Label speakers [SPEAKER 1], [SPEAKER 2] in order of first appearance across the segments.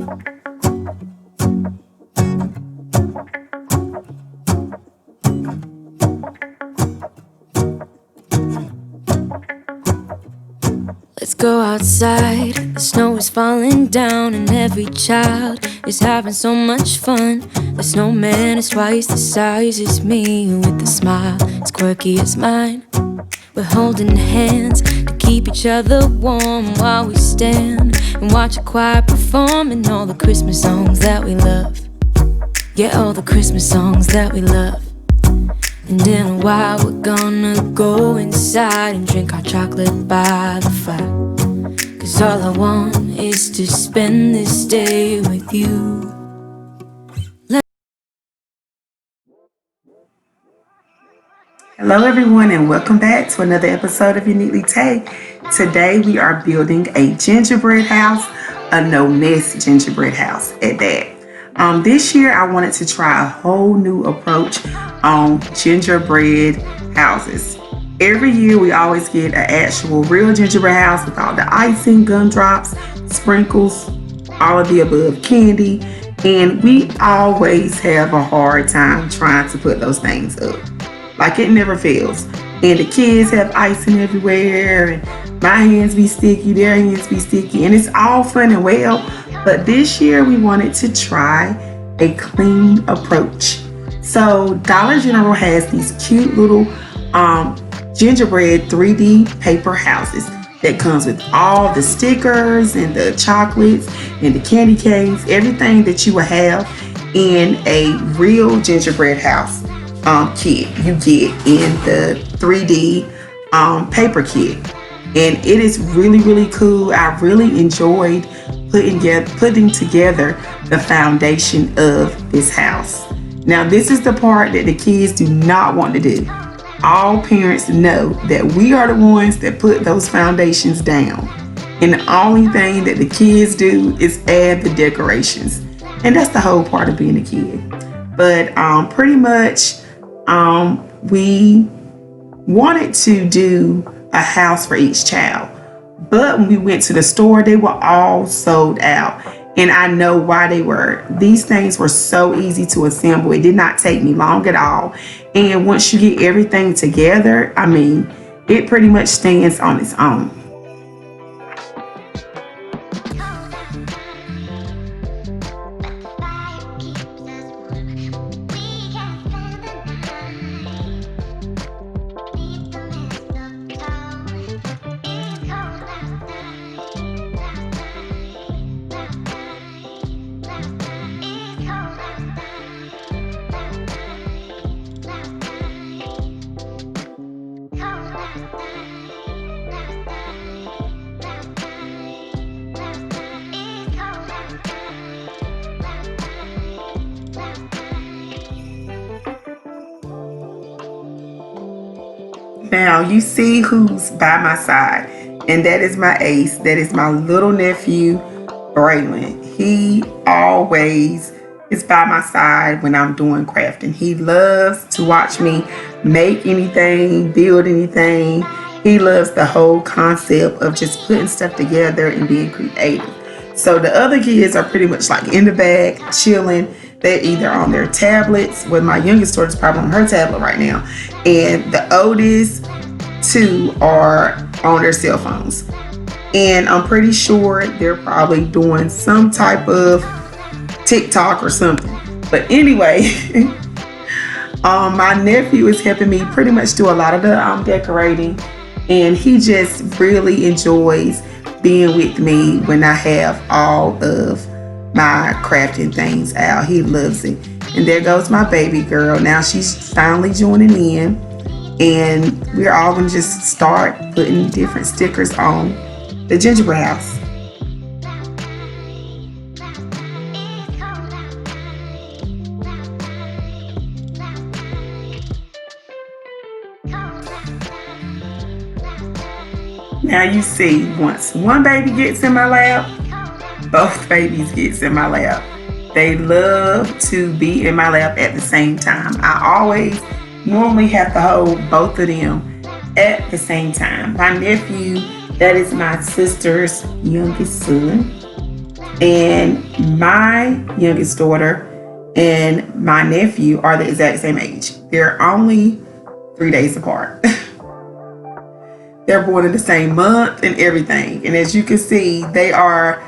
[SPEAKER 1] Let's go outside, the snow is falling down and every child is having so much fun. The snowman is twice the size as me, with a smile as quirky as mine. We're holding hands to keep each other warm while we stand and watch a choir performing all the Christmas songs that we love. Yeah, all the Christmas songs that we love. And in a while we're gonna go inside and drink our chocolate by the fire. 'Cause all I want is to spend this day with you.
[SPEAKER 2] Hello everyone, and welcome back to another episode of Uneatly Tae. Today we are building a gingerbread house, a no-mess gingerbread house at that. This year I wanted to try a whole new approach on gingerbread houses. Every year we always get an actual real gingerbread house with all the icing, gumdrops, sprinkles, all of the above, candy, and we always have a hard time trying to put those things up. Like, it never fails. And the kids have icing everywhere, and my hands be sticky, their hands be sticky, and it's all fun and well. But this year we wanted to try a clean approach. So Dollar General has these cute little gingerbread 3D paper houses that comes with all the stickers and the chocolates and the candy canes, everything that you would have in a real gingerbread house kit you get in the 3D paper kit. And it is really cool. I really enjoyed putting together the foundation of this house. Now, this is the part that the kids do not want to do. All parents know that we are the ones that put those foundations down. And the only thing that the kids do is add the decorations. And that's the whole part of being a kid. But pretty much we wanted to do a house for each child. But when we went to the store, they were all sold out. And I know why they were. These things were so easy to assemble. It did not take me long at all. And once you get everything together, I mean, it pretty much stands on its own. Now you see who's by my side, and that is my ace. That is my little nephew, Braylon. He always is by my side when I'm doing crafting. He loves to watch me make anything, build anything. He loves the whole concept of just putting stuff together and being creative. So the other kids are pretty much like in the back, chilling. They're either on their tablets, well, my youngest daughter's probably on her tablet right now, and the oldest two are on their cell phones. And I'm pretty sure they're probably doing some type of TikTok or something. But anyway, my nephew is helping me pretty much do a lot of the decorating, and he just really enjoys being with me when I have all of my crafting things out. He loves it. And there goes my baby girl. Now she's finally joining in, and we're all gonna just start putting different stickers on the gingerbread house. Now you see, once one baby gets in my lap, both babies gets in my lap. They love to be in my lap at the same time. I always normally have to hold both of them at the same time. My nephew, that is my sister's youngest son. And my youngest daughter and my nephew are the exact same age. They're only 3 days apart. They're born in the same month and everything. And as you can see, they are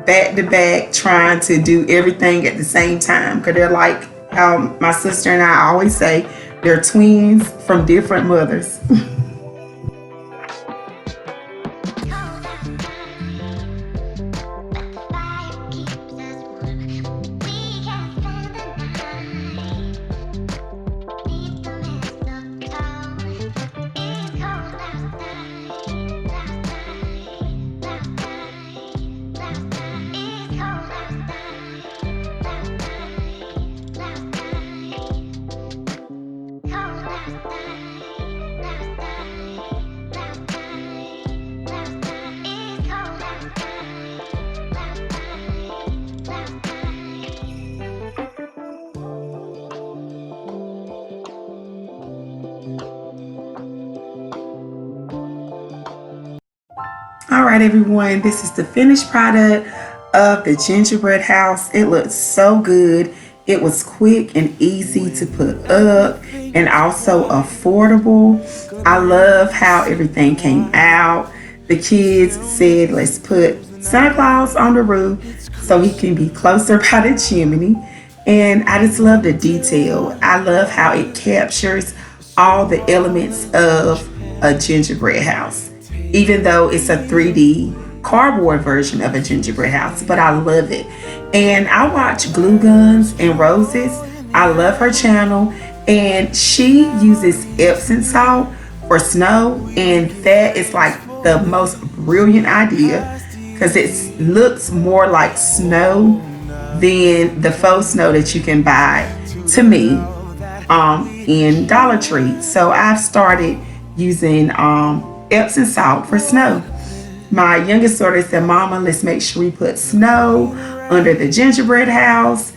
[SPEAKER 2] back to back trying to do everything at the same time. Because they're like how my sister and I always say, they're twins from different mothers. All right, everyone, this is the finished product of the gingerbread house. It looks so good. It was quick and easy to put up and also affordable. I love how everything came out. The kids said, let's put Santa Claus on the roof so he can be closer by the chimney. And I just love the detail. I love how it captures all the elements of a gingerbread house, even though it's a 3D cardboard version of a gingerbread house, but I love it. And I watch Glue Guns and Roses. I love her channel, and she uses Epsom salt for snow, and that is like the most brilliant idea because it looks more like snow than the faux snow that you can buy, to me, in Dollar Tree. So I've started using Epsom salt for snow. My youngest daughter said, Mama, let's make sure we put snow under the gingerbread house.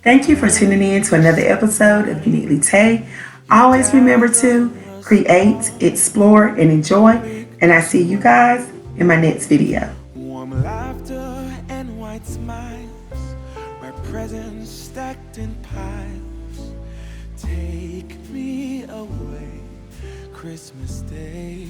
[SPEAKER 2] Thank you for tuning in to another episode of Uneatly Tae. Always remember to create, explore, and enjoy. And I see you guys in my next video.
[SPEAKER 3] Warm laughter and white smiles, my presents stacked in piles. Take me away, Christmas Day.